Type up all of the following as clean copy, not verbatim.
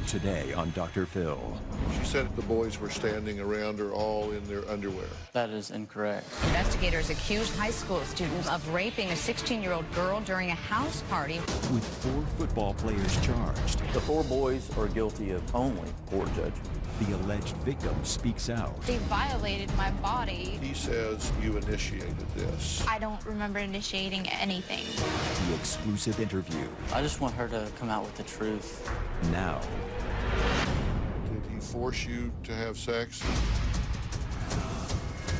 Today on Dr. Phil. She said the boys were standing around her all in their underwear. That is incorrect. Investigators accused high school students of raping a 16-year-old girl during a house party. With 4 football players charged, The 4 boys are guilty of only poor judgment. the alleged victim speaks out. They violated my body. He says you initiated this. I don't remember initiating anything. The exclusive interview. I just want her to come out with the truth. Now, Did he force you to have sex?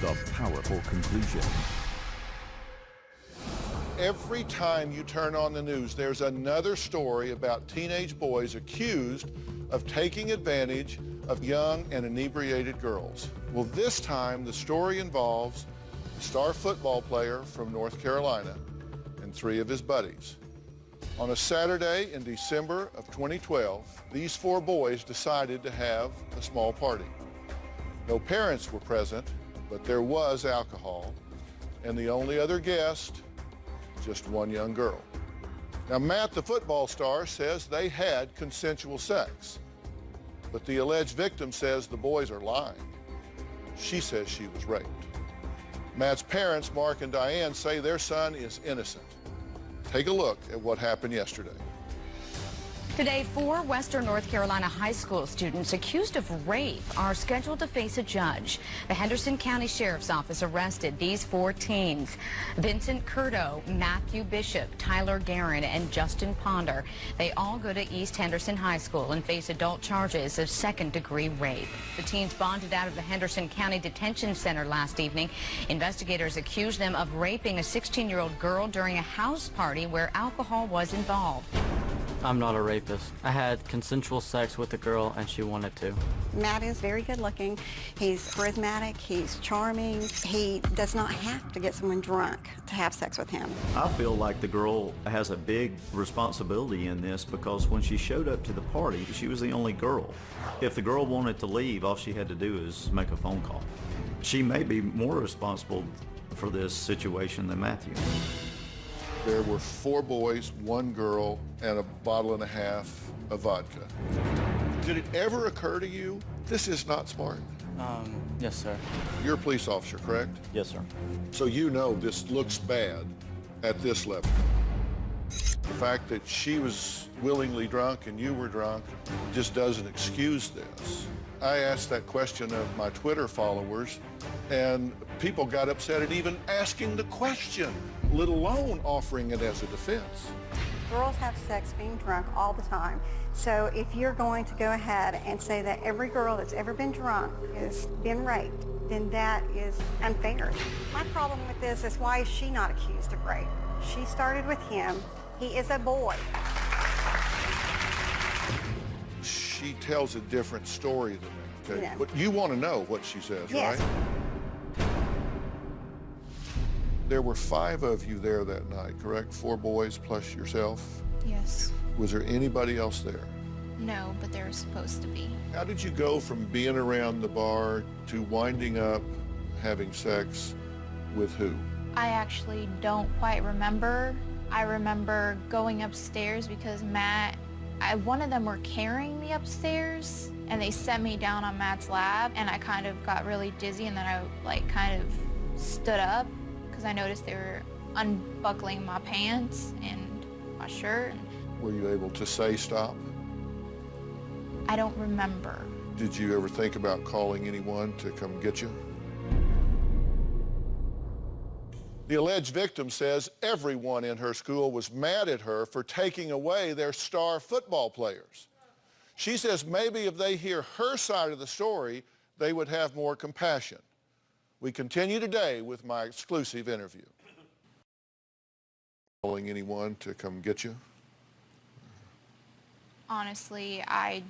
the powerful conclusion. Every time you turn on the news, there's another story about teenage boys accused of taking advantage of young and inebriated girls. Well, this time the story involves a star football player from North Carolina and 3 of his buddies. On a Saturday in December of 2012, these 4 boys decided to have a small party. No parents were present, but there was alcohol, and the only other guest, just one young girl. Now, Matt, the football star, says they had consensual sex, but the alleged victim says the boys are lying. She says she was raped. Matt's parents, Mark and Diane, say their son is innocent. Take a look at what happened yesterday. Today, 4 Western North Carolina high school students accused of rape are scheduled to face a judge. The Henderson County Sheriff's Office arrested these 4 teens: Vincent Curto, Matthew Bishop, Tyler Guerin, and Justin Ponder. They all go to East Henderson High School and face adult charges of second-degree rape. The teens bonded out of the Henderson County Detention Center last evening. Investigators accused them of raping a 16-year-old girl during a house party where alcohol was involved. I'm not a rapist. I had consensual sex with a girl and she wanted to. Matt is very good looking. He's charismatic, he's charming. He does not have to get someone drunk to have sex with him. I feel like the girl has a big responsibility in this because when she showed up to the party, she was the only girl. If the girl wanted to leave, all she had to do is make a phone call. She may be more responsible for this situation than Matthew. There were 4 boys, 1 girl, and a bottle and a half of vodka. Did it ever occur to you, this is not smart? Yes, sir. You're a police officer, correct? Yes, sir. So you know this looks bad at this level. The fact that she was willingly drunk and you were drunk just doesn't excuse this. I asked that question of my Twitter followers, and people got upset at even asking the question, let alone offering it as a defense. Girls have sex being drunk all the time. So if you're going to go ahead and say that every girl that's ever been drunk has been raped, then that is unfair. My problem with this is, why is she not accused of rape? She started with him. He is a boy. She tells a different story than that, okay? Yeah. But you want to know what she says, Yes. right? There were 5 of you there that night, correct? 4 boys plus yourself? Yes. Was there anybody else there? No, but there was supposed to be. How did you go from being around the bar to winding up having sex with who? I actually don't quite remember. I remember going upstairs because one of them were carrying me upstairs, and they set me down on Matt's lap, and I kind of got really dizzy, and then I kind of stood up because I noticed they were unbuckling my pants and my shirt. Were you able to say stop? I don't remember. Did you ever think about calling anyone to come get you? The alleged victim says everyone in her school was mad at her for taking away their star football players. She says maybe if they hear her side of the story, they would have more compassion. We continue today with my exclusive interview. Calling anyone to come get you? Honestly, I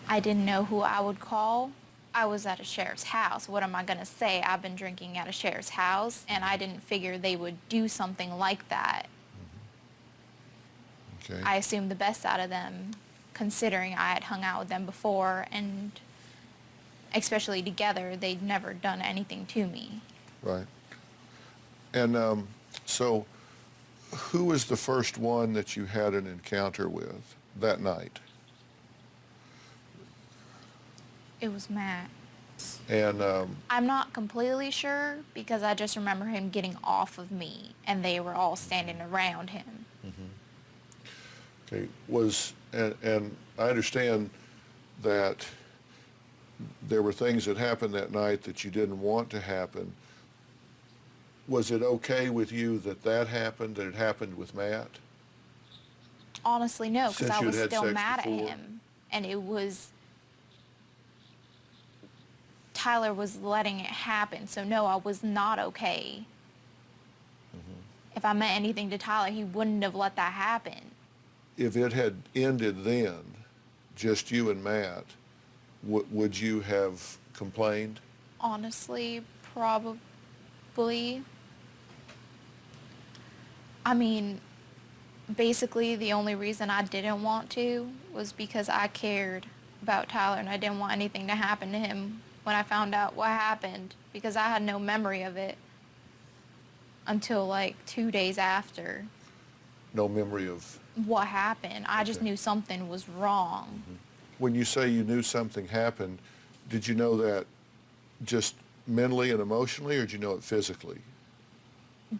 didn't know who I would call. I was at a sheriff's house. What am I going to say? I've been drinking at a sheriff's house, and I didn't figure they would do something like that. Okay. I assumed the best out of them, considering I had hung out with them before, and especially together, they'd never done anything to me. Right. And so who was the first one that you had an encounter with that night? It was Matt. And I'm not completely sure because I just remember him getting off of me and they were all standing around him. okay, and I understand that there were things that happened that night that you didn't want to happen. Was it okay with you that that happened, that it happened with Matt? Honestly, no, because Since I you'd was had still sex mad before? at him. And it was, Tyler was letting it happen. So no, I was not okay. If I meant anything to Tyler, he wouldn't have let that happen. If it had ended then, just you and Matt, would you have complained? Honestly, probably. I mean, basically the only reason I didn't want to was because I cared about Tyler and I didn't want anything to happen to him when I found out what happened because I had no memory of it until like 2 days after No memory of, what happened. I just Okay. knew something was wrong. when you say you knew something happened, did you know that just mentally and emotionally, or did you know it physically?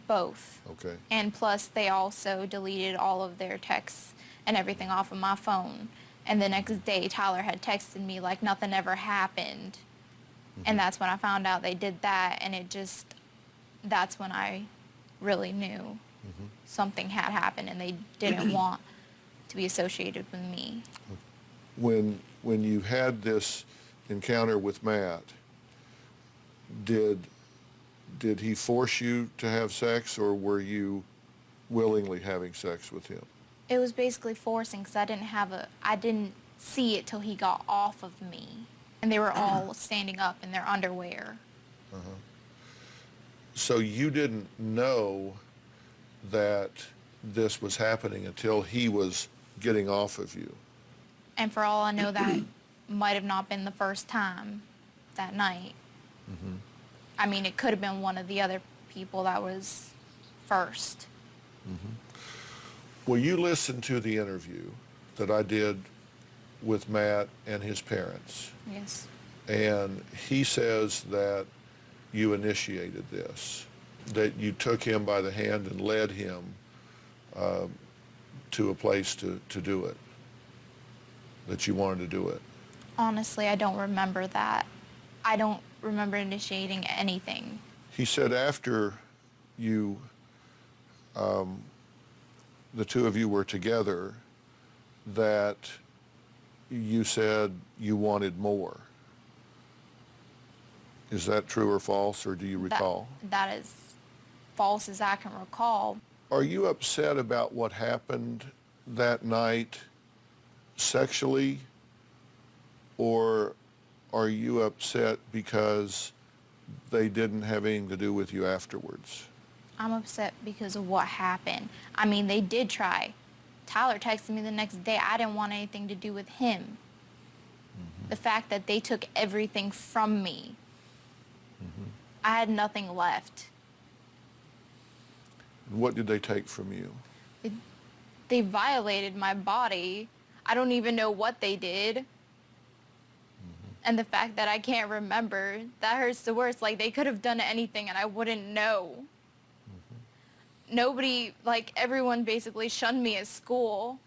Both. Okay. And plus, they also deleted all of their texts and everything off of my phone. And the next day, Tyler had texted me like nothing ever happened. And that's when I found out they did that. And that's when I really knew something had happened and they didn't want to be associated with me. When you had this encounter with Matt, did he force you to have sex, or were you willingly having sex with him? It was basically forcing because I didn't see it till he got off of me. And they were all standing up in their underwear. So you didn't know that this was happening until he was getting off of you. And for all I know, that might have not been the first time that night. I mean, it could have been one of the other people that was first. Well, you listened to the interview that I did with Matt and his parents, Yes. and he says that you initiated this, that you took him by the hand and led him to a place to do it, that you wanted to do it. Honestly, I don't remember that. I don't remember initiating anything. He said after you, the two of you were together, that you said you wanted more. Is that true or false, or do you recall? That is false as I can recall. Are you upset about what happened that night sexually, or are you upset because they didn't have anything to do with you afterwards? I'm upset because of what happened. I mean, they did try. Tyler texted me the next day. I didn't want anything to do with him. The fact that they took everything from me. I had nothing left. What did they take from you? They violated my body. I don't even know what they did. And the fact that I can't remember, that hurts the worst. Like, they could have done anything and I wouldn't know. Nobody, like, everyone basically shunned me at school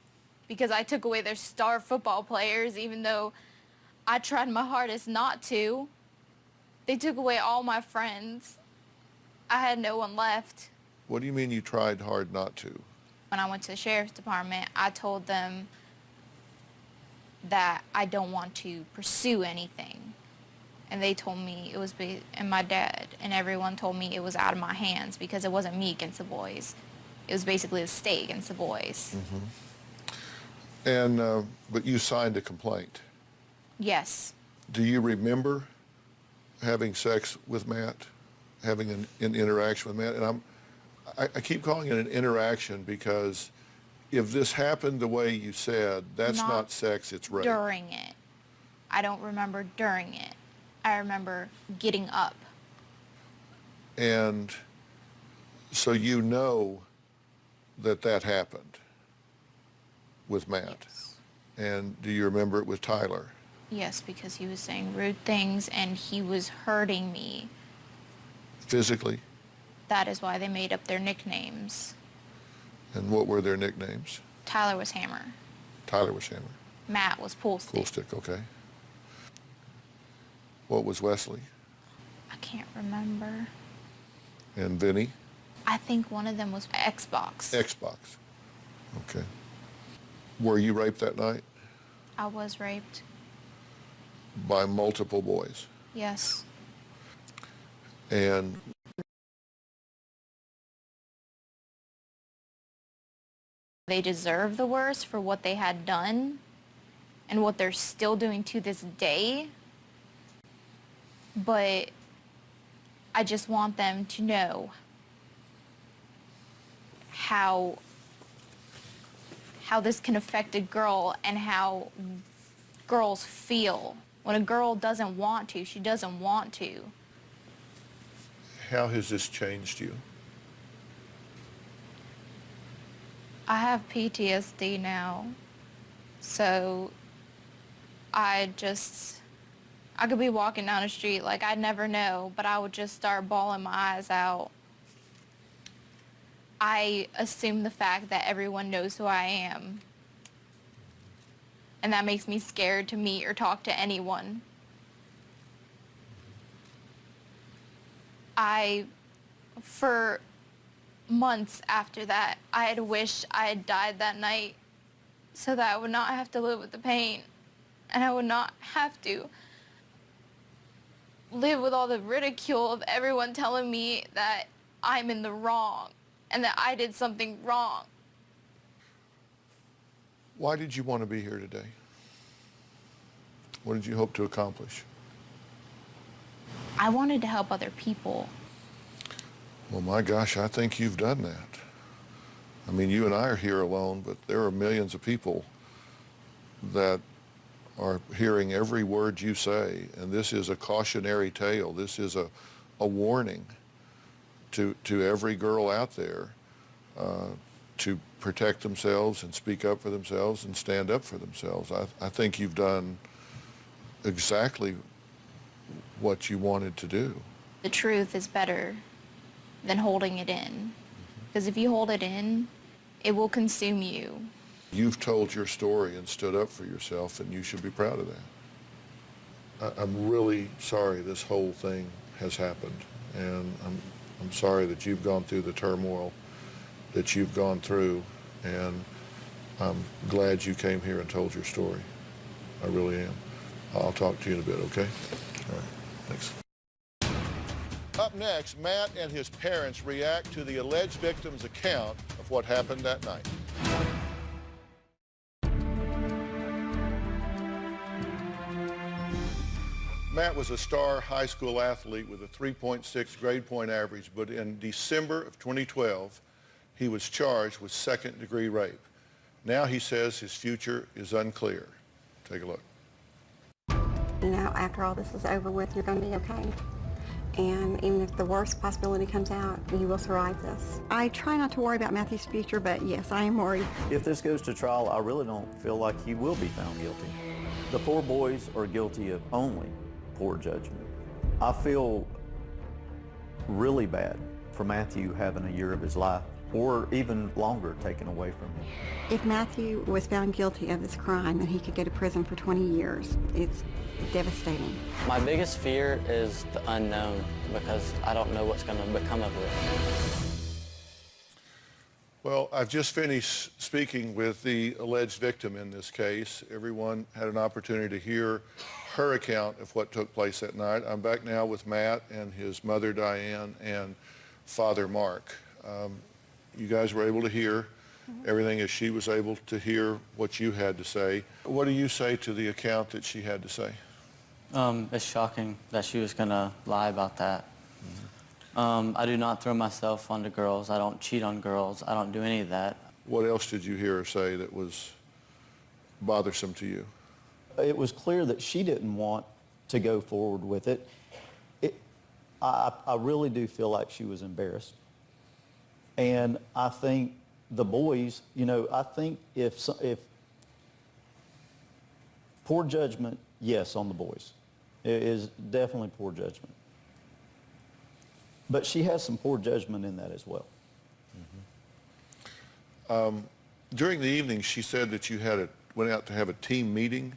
because I took away their star football players, even though I tried my hardest not to. They took away all my friends. I had no one left. What do you mean you tried hard not to? When I went to the sheriff's department, I told them that I don't want to pursue anything. And they told me it was, and my dad and everyone told me it was out of my hands because it wasn't me against the boys. It was basically the state against the boys. And, but you signed a complaint. Yes. Do you remember having sex with Matt, having an interaction with Matt? And I keep calling it an interaction because if this happened the way you said, that's not sex, it's rape. During it. I don't remember during it. I remember getting up. And so you know that that happened with Matt. Yes. And do you remember it with Tyler? Yes, because he was saying rude things and he was hurting me. Physically? That is why they made up their nicknames. And what were their nicknames? Tyler was Hammer. Tyler was Hammer. Matt was Pool Stick. Pool Stick, okay. What was Wesley? I can't remember. And Vinny? I think one of them was Xbox. Xbox. Okay. Were you raped that night? I was raped. By multiple boys? Yes. And They deserve the worst for what they had done and what they're still doing to this day. But I just want them to know how this can affect a girl and how girls feel. When a girl doesn't want to, she doesn't want to. how has this changed you? I have PTSD now, so I could be walking down the street like I'd never know, but I would just start bawling my eyes out. I assume the fact that everyone knows who I am, and that makes me scared to meet or talk to anyone. For months after that, I had wished I had died that night so that I would not have to live with the pain, and I would not have to live with all the ridicule of everyone telling me that I'm in the wrong and that I did something wrong. Why did you want to be here today? What did you hope to accomplish? I wanted to help other people. Well, my gosh, I think you've done that. I mean, you and I are here alone, but there are millions of people that are hearing every word you say, and this is a cautionary tale. This is a warning to every girl out there to protect themselves and speak up for themselves and stand up for themselves. I think you've done exactly what you wanted to do. The truth is better than holding it in, because if you hold it in, it will consume you. You've told your story and stood up for yourself, and you should be proud of that. I'm really sorry this whole thing has happened, and I'm sorry that you've gone through the turmoil that you've gone through, and I'm glad you came here and told your story. I really am. I'll talk to you in a bit, okay? All right, thanks. Up next, Matt and his parents react to the alleged victim's account of what happened that night. Matt was a star high school athlete with a 3.6 grade point average, but in December of 2012, he was charged with second-degree rape. Now he says his future is unclear. Take a look. You know, after all this is over with, you're going to be okay. And even if the worst possibility comes out, you will survive this. I try not to worry about Matthew's future, but yes, I am worried. If this goes to trial, I really don't feel like he will be found guilty. The 4 boys are guilty of only poor judgment. I feel really bad for Matthew having a year of his life, or even longer, taken away from him. If Matthew was found guilty of this crime, then he could go to prison for 20 years. It's devastating. My biggest fear is the unknown, because I don't know what's going to become of it. Well, I've just finished speaking with the alleged victim in this case. Everyone had an opportunity to hear her account of what took place that night. I'm back now with Matt and his mother, Diane, and father, Mark. You guys were able to hear everything as she was able to hear what you had to say. What do you say to the account that she had to say? It's shocking that she was going to lie about that. I do not throw myself onto girls. I don't cheat on girls. I don't do any of that. What else did you hear her say that was bothersome to you? It was clear that she didn't want to go forward with it. I really do feel like she was embarrassed. And I think the boys, you know, I think if poor judgment Yes, on the boys. It is definitely poor judgment. But she has some poor judgment in that as well. During the evening, she said that you went out to have a team meeting.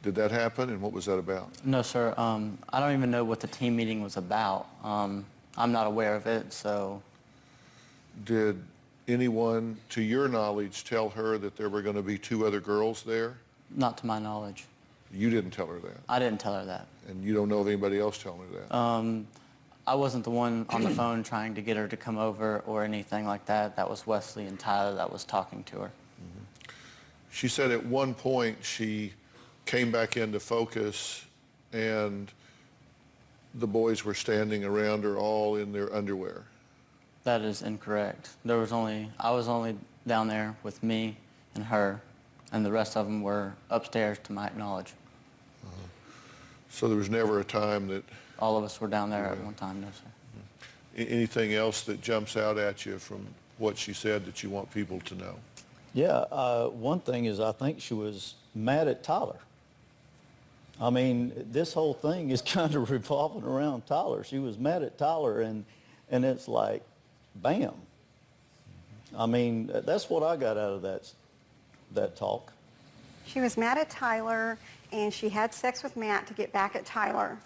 Did that happen, and what was that about? No, sir. I don't even know what the team meeting was about. I'm not aware of it, so Did anyone, to your knowledge, tell her that there were going to be 2 other girls there? not to my knowledge. You didn't tell her that, I didn't tell her that. and you don't know of anybody else telling her that. I wasn't the one on the phone trying to get her to come over or anything like that. That was Wesley and Tyler that was talking to her. She said at one point she came back into focus and the boys were standing around her all in their underwear. That is incorrect. I was only down there with me and her, and the rest of them were upstairs to my knowledge. So there was never a time that, All of us were down there at one time, no, sir. anything else that jumps out at you from what she said that you want people to know? Yeah, one thing is I think she was mad at Tyler. I mean, this whole thing is kind of revolving around Tyler. She was mad at Tyler, and it's like, bam. I mean, that's what I got out of that talk. She was mad at Tyler, and she had sex with Matt to get back at Tyler.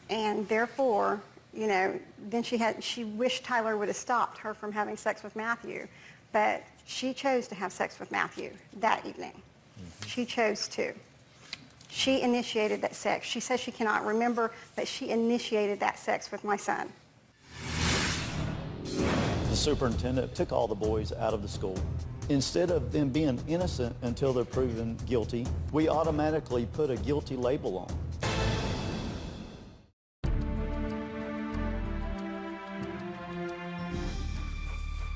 And therefore, you know, then she wished Tyler would have stopped her from having sex with Matthew. But she chose to have sex with Matthew that evening. She chose to. She initiated that sex. She says she cannot remember, but she initiated that sex with my son. The superintendent took all the boys out of the school. Instead of them being innocent until they're proven guilty, we automatically put a guilty label on them.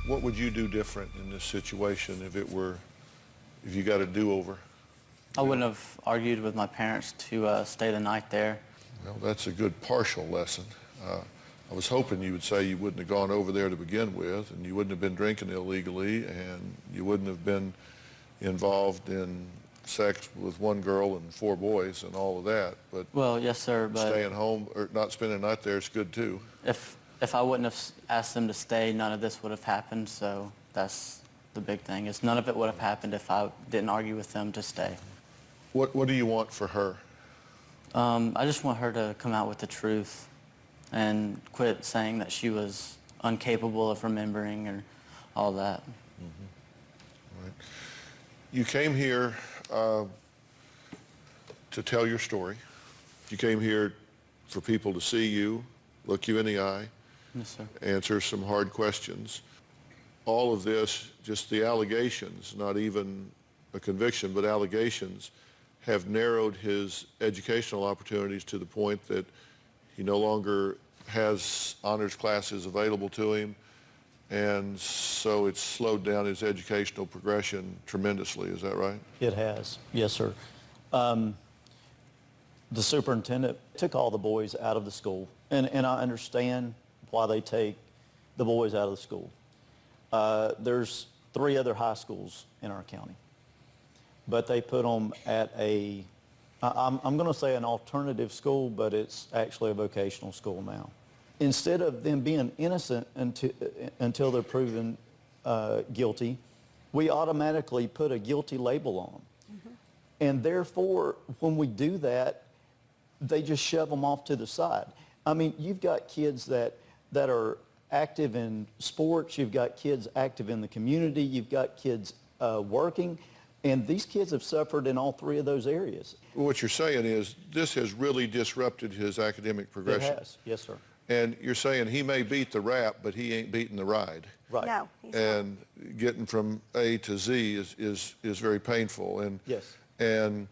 What would you do different in this situation if you got a do-over? I wouldn't have argued with my parents to stay the night there. Well, that's a good partial lesson. I was hoping you would say you wouldn't have gone over there to begin with, and you wouldn't have been drinking illegally, and you wouldn't have been involved in sex with 1 girl and 4 boys and all of that. But Well, yes, sir, but staying home or not spending the night there is good too. if I wouldn't have asked them to stay, none of this would have happened, so that's the big thing, is none of it would have happened if I didn't argue with them to stay. What do you want for her? I just want her to come out with the truth and quit saying that she was incapable of remembering or all that. Right. You came here to tell your story. You came here for people to see you, look you in the eye, Yes, sir. answer some hard questions. All of this, just the allegations, not even a conviction, but allegations, have narrowed his educational opportunities to the point that he no longer has honors classes available to him, and so it's slowed down his educational progression tremendously. Is that right? It has, yes, sir. The superintendent took all the boys out of the school, and I understand why they take the boys out of the school. There's 3 other high schools in our county, but they put them at I'm going to say an alternative school, but it's actually a vocational school now. Instead of them being innocent until they're proven guilty, we automatically put a guilty label on them. And therefore, when we do that, they just shove them off to the side. I mean, you've got kids that are active in sports, you've got kids active in the community, you've got kids working, and these kids have suffered in all 3 of those areas. What you're saying is this has really disrupted his academic progression. It has, yes, sir. And you're saying he may beat the rap, but he ain't beating the ride. Right. No, he's not. And getting from A to Z is very painful. And Yes. And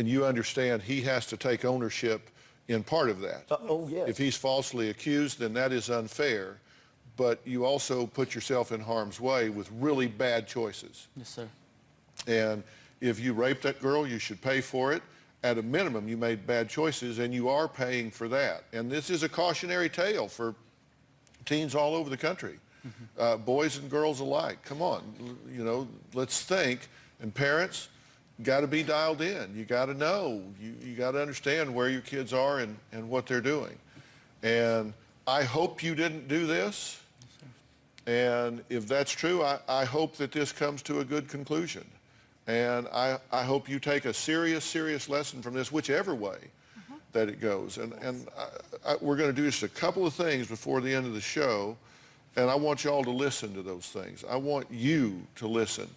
you understand he has to take ownership in part of that. Oh, yes. If he's falsely accused, then that is unfair. But you also put yourself in harm's way with really bad choices. Yes, sir. And if you raped that girl, you should pay for it. At a minimum, you made bad choices, and you are paying for that. And this is a cautionary tale for teens all over the country, boys and girls alike. Come on, let's think. And parents, got to be dialed in. You got to know. You got to understand where your kids are and what they're doing. And I hope you didn't do this. And if that's true, I hope that this comes to a good conclusion. And I hope you take a serious lesson from this, whichever way that it goes. And we're going to do just a couple of things before the end of the show, and I want you all to listen to those things. I want you to listen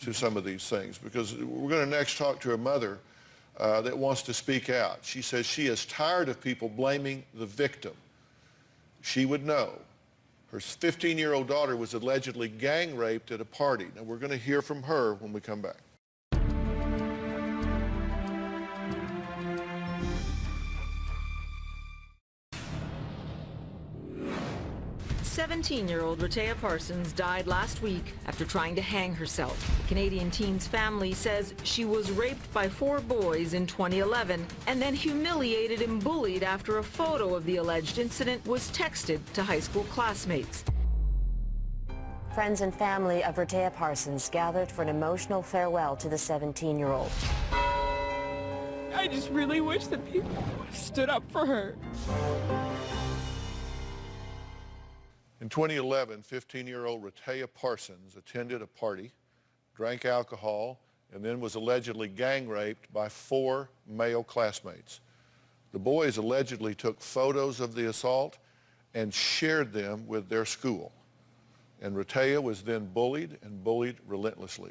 to some of these things, because we're going to next talk to a mother that wants to speak out. She says she is tired of people blaming the victim. She would know. Her 15-year-old daughter was allegedly gang raped at a party. Now, we're going to hear from her when we come back. 17-year-old Rehtaeh Parsons died last week after trying to hang herself. The Canadian teen's family says she was raped by 4 boys in 2011 and then humiliated and bullied after a photo of the alleged incident was texted to high school classmates. Friends and family of Rehtaeh Parsons gathered for an emotional farewell to the 17-year-old. I just really wish that people stood up for her. In 2011, 15-year-old Rehtaeh Parsons attended a party, drank alcohol, and then was allegedly gang raped by 4 male classmates. The boys allegedly took photos of the assault and shared them with their school. And Rehtaeh was then bullied and bullied relentlessly.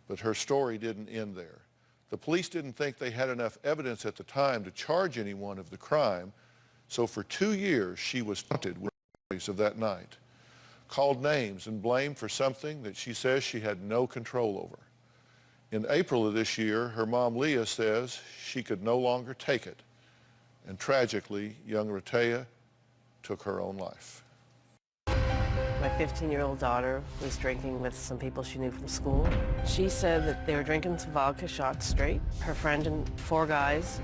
But her story didn't end there. The police didn't think they had enough evidence at the time to charge anyone of the crime, so for 2 years she was haunted with memories of that night, called names and blamed for something that she says she had no control over. In April of this year, her mom Leah says she could no longer take it, and tragically, young Rehtaeh took her own life. My 15-year-old daughter was drinking with some people she knew from school. She said that they were drinking some vodka shots straight. Her friend and 4 guys,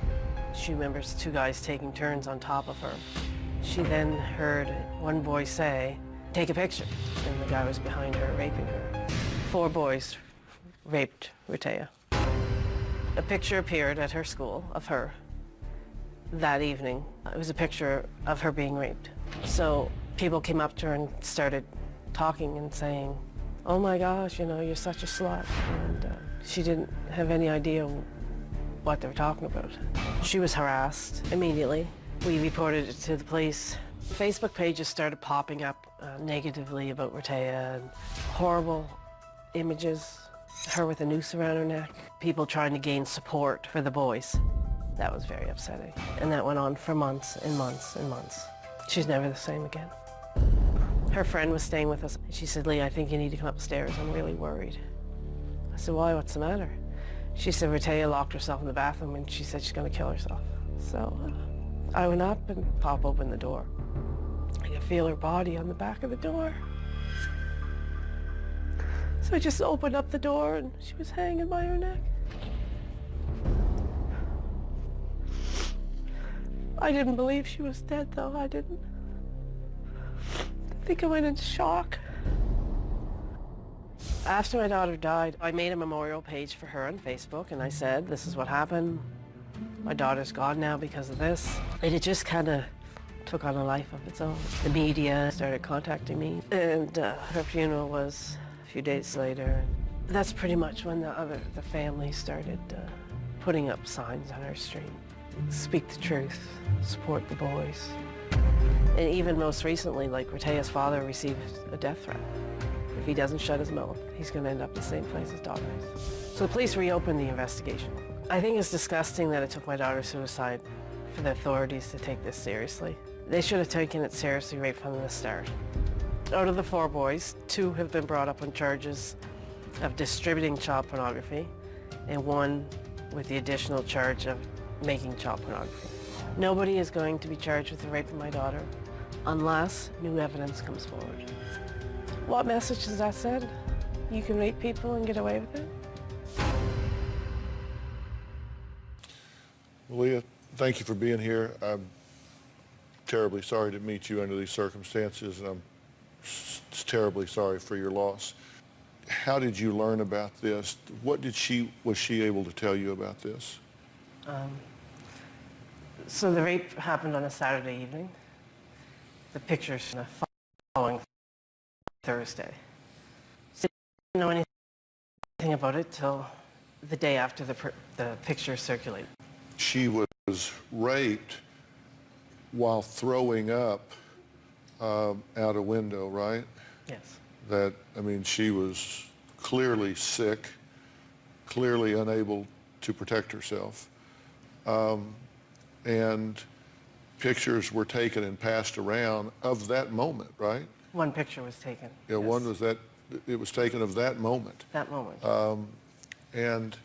she remembers 2 guys taking turns on top of her. She then heard one boy say, "Take a picture," and the guy was behind her raping her. 4 boys raped Rehtaeh. A picture appeared at her school of her that evening. It was a picture of her being raped. So people came up to her and started talking and saying, "Oh my gosh, you know, you're such a slut." And she didn't have any idea what they were talking about. She was harassed immediately. We reported it to the police. Facebook pages started popping up negatively about Rehtaeh, and horrible images, her with a noose around her neck, people trying to gain support for the boys. That was very upsetting. And that went on for months and months and months. She's never the same again. Her friend was staying with us. She said, "Lee, I think you need to come upstairs. I'm really worried." I said, "Why? What's the matter?" She said Rehtaeh locked herself in the bathroom and she said she's going to kill herself. So I went up and popped open the door. I could feel her body on the back of the door. So I just opened up the door and she was hanging by her neck. I didn't believe she was dead, though. I didn't. I think I went into shock. After my daughter died, I made a memorial page for her on Facebook, and I said, "This is what happened. My daughter's gone now because of this." And it just kind of took on a life of its own. The media started contacting me, and her funeral was a few days later. That's pretty much when the family started putting up signs on our street. Speak the truth, support the boys. And even most recently, like Rehtaeh's father received a death threat. If he doesn't shut his mouth, he's going to end up in the same place his daughter is. So the police reopened the investigation. I think it's disgusting that it took my daughter's suicide for the authorities to take this seriously. They should have taken it seriously right from the start. Out of the 4 boys, 2 have been brought up on charges of distributing child pornography, and 1 with the additional charge of making child pornography. Nobody is going to be charged with the rape of my daughter unless new evidence comes forward. What message does that send? You can rape people and get away with it? Leah, thank you for being here. I'm terribly sorry to meet you under these circumstances, and I'm terribly sorry for your loss. how did you learn about this? What was she able to tell you about this? So the rape happened on a Saturday evening. The pictures from the following Thursday. So I didn't know anything about it till the day after the picture circulated. She was raped while throwing up out a window, right? Yes. That, I mean, she was clearly sick, clearly unable to protect herself. And pictures were taken and passed around of that moment, right? One picture was taken. Yeah, yes. one was that, it was taken of that moment. That moment. And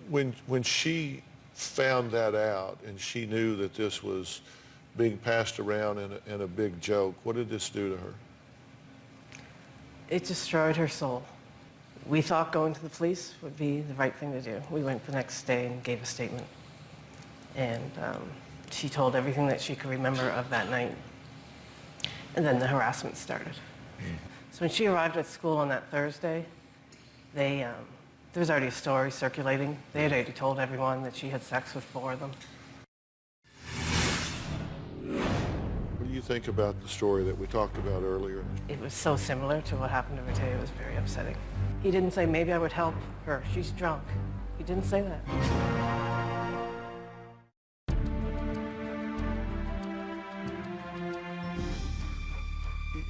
when she found that out and she knew that this was being passed around in a big joke, what did this do to her? It destroyed her soul. We thought going to the police would be the right thing to do. We went the next day and gave a statement. And she told everything that she could remember of that night. And then the harassment started. So when she arrived at school on that Thursday, there was already a story circulating. They had already told everyone that she had sex with 4 of them. What do you think about the story that we talked about earlier? It was so similar to what happened to Rehtaeh. It was very upsetting. He didn't say, maybe I would help her. She's drunk. He didn't say that.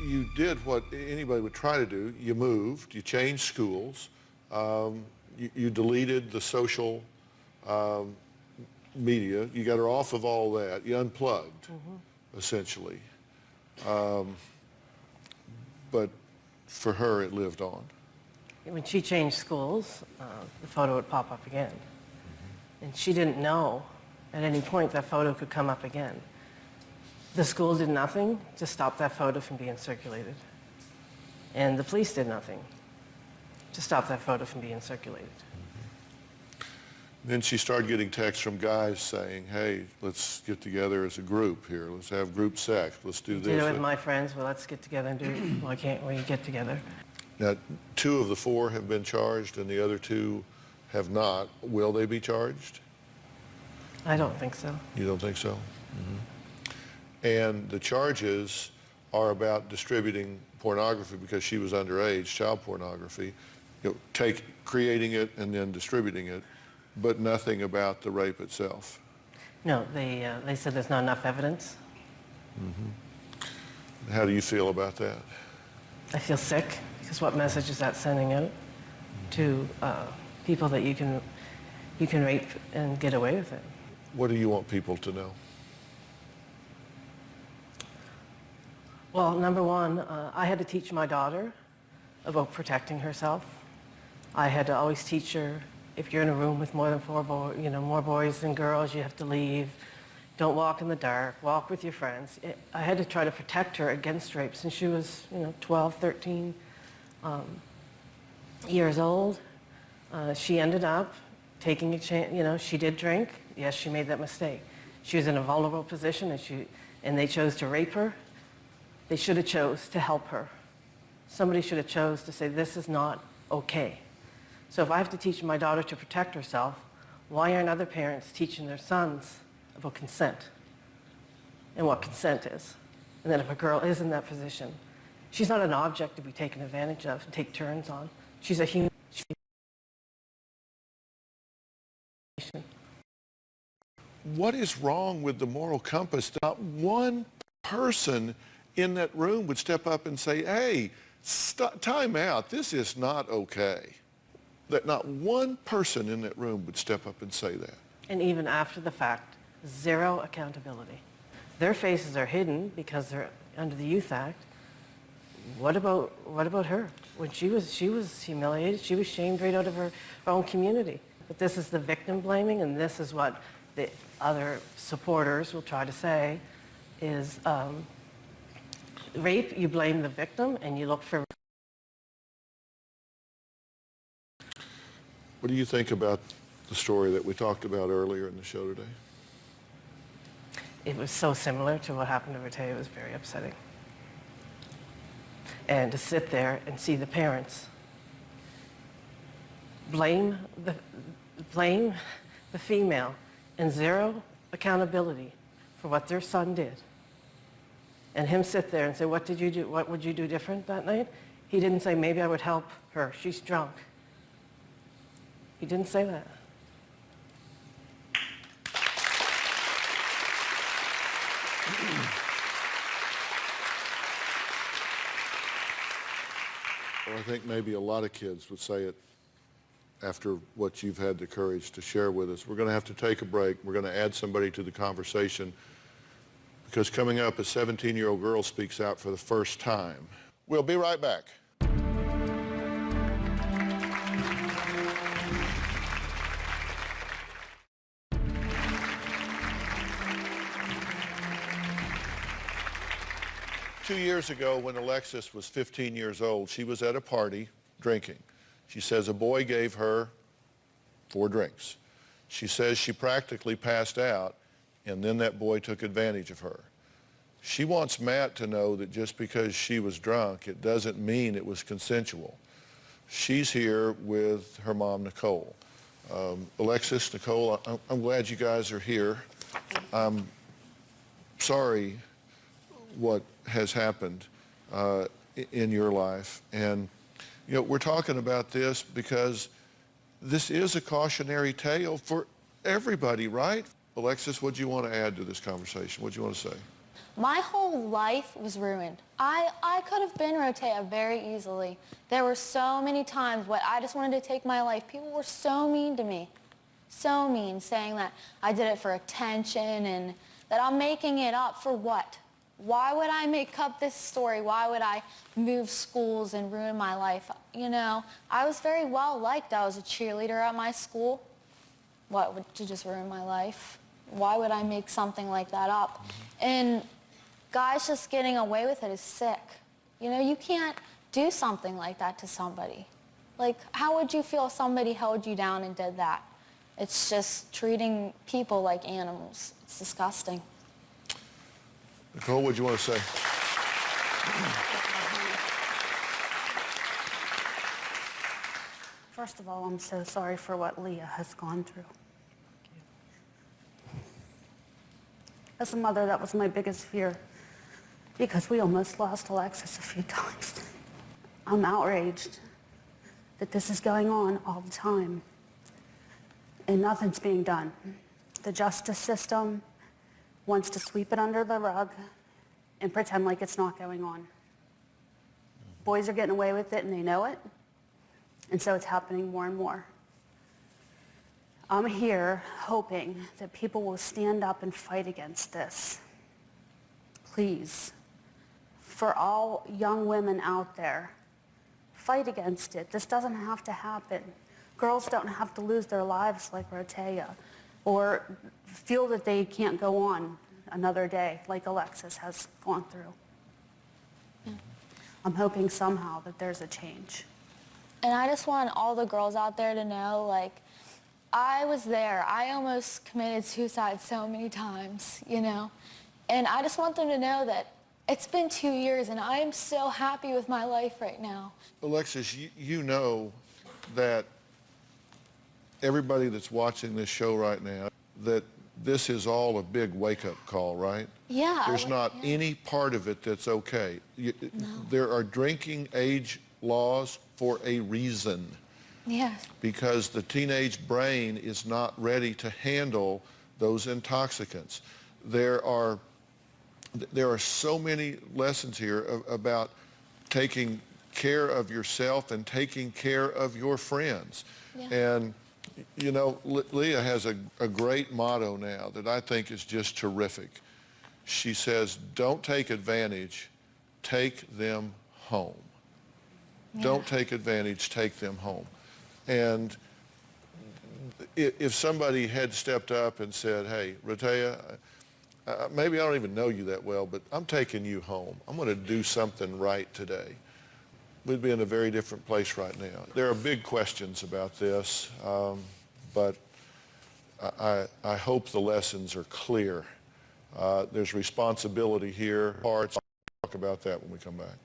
You did what anybody would try to do. You moved, you changed schools, you deleted the social media, you got her off of all that, you unplugged, essentially. But for her, it lived on. When she changed schools, the photo would pop up again. And she didn't know at any point that photo could come up again. The school did nothing to stop that photo from being circulated. And the police did nothing to stop that photo from being circulated. Then she started getting texts from guys saying, hey, let's get together as a group here. Let's have group sex. Let's do this. Did it with my friends. Well, let's get together and do it. Why can't we get together? Now, 2 of the 4 have been charged and the other 2 have not. Will they be charged? I don't think so. You don't think so? And the charges are about distributing pornography because she was underage, child pornography, creating it and then distributing it, but nothing about the rape itself. No, they said there's not enough evidence. How do you feel about that? I feel sick because what message is that sending out to people that you can rape and get away with it? What do you want people to know? Well, number one, I had to teach my daughter about protecting herself. I had to always teach her, if you're in a room with more than 4 boys, more boys than girls, you have to leave. Don't walk in the dark. Walk with your friends. I had to try to protect her against rape since she was, 12, 13 years old. She ended up taking a chance. She did drink. Yes, she made that mistake. She was in a vulnerable position, and they chose to rape her. They should have chose to help her. Somebody should have chose to say, this is not okay. So if I have to teach my daughter to protect herself, why aren't other parents teaching their sons about consent and what consent is? And then if a girl is in that position, she's not an object to be taken advantage of and take turns on. She's a human. What is wrong with the moral compass? Not one person in that room would step up and say, hey, time out, this is not okay. That not one person in that room would step up and say that. And even after the fact, zero accountability. Their faces are hidden because they're under the Youth Act. What about her? When she was humiliated, she was shamed right out of her own community. But this is the victim blaming, and this is what the other supporters will try to say is rape, you blame the victim and you look for. What do you think about the story that we talked about earlier in the show today? It was so similar to what happened to Rehtaeh. It was very upsetting. And to sit there and see the parents blame the female and zero accountability for what their son did. And him sit there and say, what did you do? What would you do different that night? He didn't say, maybe I would help her. She's drunk. He didn't say that. Well, I think maybe a lot of kids would say it after what you've had the courage to share with us. We're going to have to take a break. We're going to add somebody to the conversation because coming up, a 17-year-old girl speaks out for the first time. We'll be right back. Two years ago, when Alexis was 15 years old, she was at a party drinking. She says a boy gave her 4 drinks. She says she practically passed out, and then that boy took advantage of her. She wants Matt to know that just because she was drunk, it doesn't mean it was consensual. She's here with her mom, Nicole. Alexis, Nicole, I'm glad you guys are here. I'm sorry what has happened in your life. And, you know, we're talking about this because this is a cautionary tale for everybody, right? Alexis, what do you want to add to this conversation? What do you want to say? My whole life was ruined. I could have been Rotea very easily. There were so many times when I just wanted to take my life. People were so mean to me. So mean, saying that I did it for attention and that I'm making it up for what? Why would I make up this story? Why would I move schools and ruin my life? You know, I was very well liked. I was a cheerleader at my school. What, to just ruin my life? Why would I make something like that up? And guys just getting away with it is sick. You know, you can't do something like that to somebody. Like, how would you feel if somebody held you down and did that? It's just treating people like animals. It's disgusting. Nicole, what do you want to say? First of all, I'm so sorry for what Leah has gone through. As a mother, that was my biggest fear because we almost lost Alexis a few times. I'm outraged that this is going on all the time and nothing's being done. The justice system wants to sweep it under the rug and pretend like it's not going on. Boys are getting away with it and they know it, and so it's happening more and more. I'm here hoping that people will stand up and fight against this. Please, for all young women out there, fight against it. This doesn't have to happen. Girls don't have to lose their lives like Rotea or feel that they can't go on another day like Alexis has gone through. Yeah. I'm hoping somehow that there's a change. And I just want all the girls out there to know, like, I was there. I almost committed suicide so many times, you know? And I just want them to know that it's been 2 years and I am so happy with my life right now. Alexis, you know that everybody that's watching this show right now, that this is all a big wake-up call, right? Yeah. There's not any part of it that's okay. There are drinking age laws for a reason. Yes. Because the teenage brain is not ready to handle those intoxicants. There are so many lessons here about taking care of yourself and taking care of your friends. Yeah. And you know, Leah has a great motto now that I think is just terrific. She says, don't take advantage, take them home. Yeah. Don't take advantage, take them home. And if somebody had stepped up and said, hey, Rotea, maybe I don't even know you that well, but I'm taking you home. I'm going to do something right today. We'd be in a very different place right now. There are big questions about this, but I hope the lessons are clear. There's responsibility here. I'll talk about that when we come back.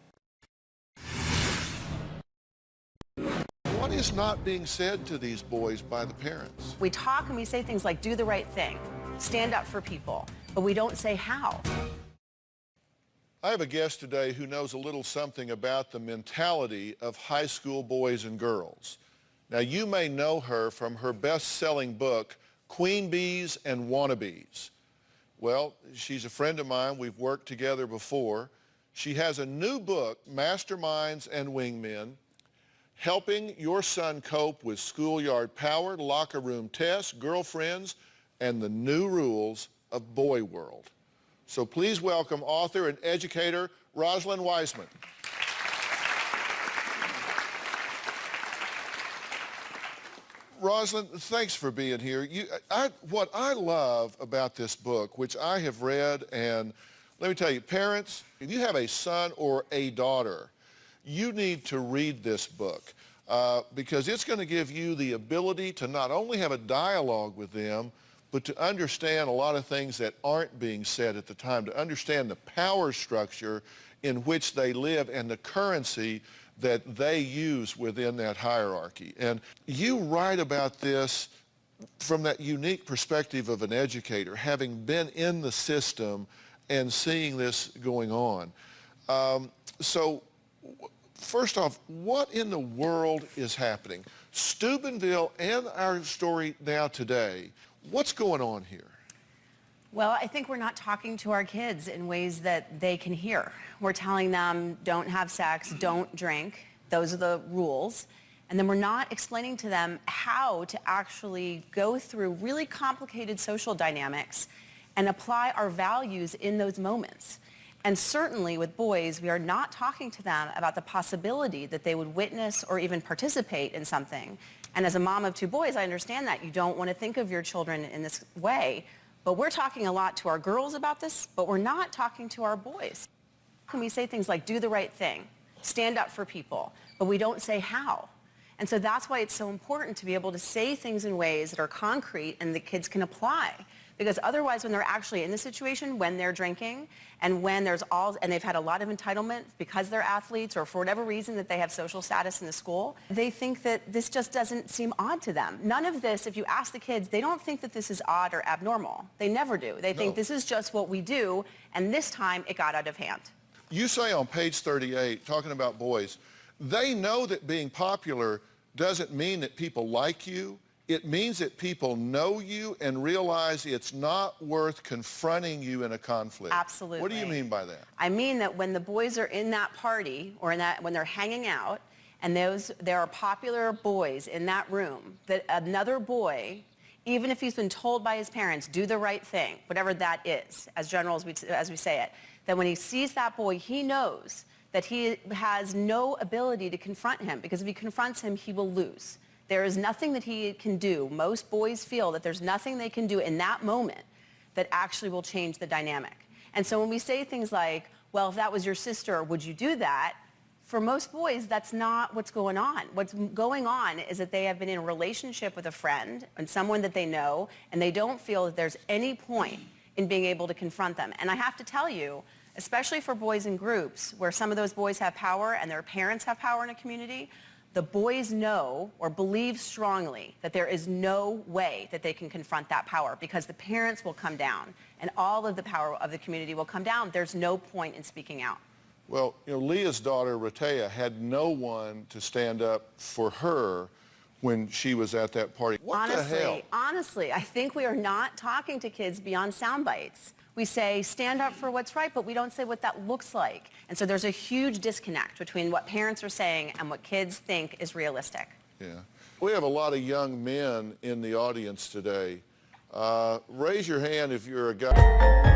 is not being said to these boys by the parents? We talk and we say things like, do the right thing, stand up for people, but we don't say how. I have a guest today who knows a little something about the mentality of high school boys and girls. Now, you may know her from her best-selling book, Queen Bees and Wannabes. Well, she's a friend of mine. We've worked together before. She has a new book, Masterminds and Wingmen, helping your son cope with schoolyard power, locker room tests, girlfriends, and the new rules of boy world. So please welcome author and educator Rosalind Wiseman. Rosalind, thanks for being here. What I love about this book, which I have read, and let me tell you, parents, if you have a son or a daughter, you need to read this book because it's going to give you the ability to not only have a dialogue with them, but to understand a lot of things that aren't being said at the time, to understand the power structure in which they live and the currency that they use within that hierarchy. And you write about this from that unique perspective of an educator, having been in the system and seeing this going on. So first off, what in the world is happening? Steubenville and our story now today, what's going on here? Well, I think we're not talking to our kids in ways that they can hear. We're telling them, don't have sex, don't drink. Those are the rules. And then we're not explaining to them how to actually go through really complicated social dynamics and apply our values in those moments. And certainly with boys, we are not talking to them about the possibility that they would witness or even participate in something. And as a mom of two boys, I understand that. You don't want to think of your children in this way. But we're talking a lot to our girls about this, but we're not talking to our boys. Can we say things like, do the right thing, stand up for people, but we don't say how. And so that's why it's so important to be able to say things in ways that are concrete and the kids can apply. Because otherwise, when they're actually in the situation, when they're drinking, and when and they've had a lot of entitlement because they're athletes or for whatever reason that they have social status in the school, they think that this just doesn't seem odd to them. None of this, if you ask the kids, they don't think that this is odd or abnormal. They never do. They think this is just what we do, and this time it got out of hand. You say on page 38, talking about boys, they know that being popular doesn't mean that people like you. It means that people know you and realize it's not worth confronting you in a conflict. Absolutely. What do you mean by that? I mean that when the boys are in that party or when they're hanging out and there are popular boys in that room, that another boy, even if he's been told by his parents, do the right thing, whatever that is, as general as we say it, that when he sees that boy, he knows that he has no ability to confront him, because if he confronts him, he will lose. There is nothing that he can do. Most boys feel that there's nothing they can do in that moment that actually will change the dynamic. And so when we say things like, well, if that was your sister, would you do that? For most boys, that's not what's going on. What's going on is that they have been in a relationship with a friend and someone that they know, and they don't feel that there's any point in being able to confront them. And I have to tell you, especially for boys in groups where some of those boys have power and their parents have power in a community, the boys know or believe strongly that there is no way that they can confront that power because the parents will come down and all of the power of the community will come down. There's no point in speaking out. Well, Leah's daughter, Ratea, had no one to stand up for her when she was at that party. What the hell? Honestly, I think we are not talking to kids beyond sound bites. We say, stand up for what's right, but we don't say what that looks like. And so there's a huge disconnect between what parents are saying and what kids think is realistic. Yeah. We have a lot of young men in the audience today. Raise your hand if you're a guy.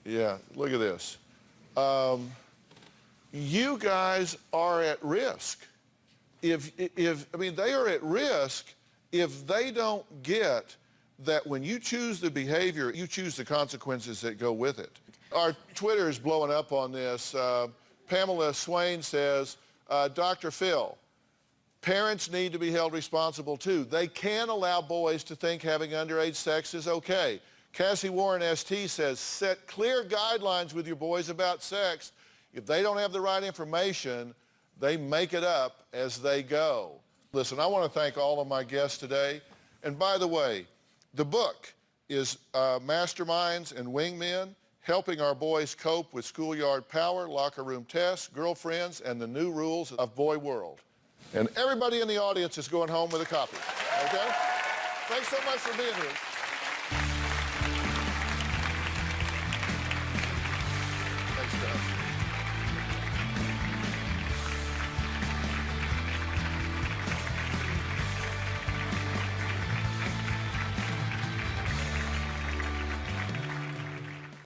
Yeah, look at this. You guys are at risk. I mean, they are at risk if they don't get that when you choose the behavior, you choose the consequences that go with it. Our Twitter is blowing up on this. Pamela Swain says, Dr. Phil, parents need to be held responsible too. They can allow boys to think having underage sex is okay. Cassie Warren ST says, set clear guidelines with your boys about sex. If they don't have the right information, they make it up as they go. Listen, I want to thank all of my guests today. And by the way, the book is Masterminds and Wingmen, helping our boys cope with schoolyard power, locker room tests, girlfriends, and the new rules of boy world. And everybody in the audience is going home with a copy, okay? Thanks so much for being here. Thanks, guys.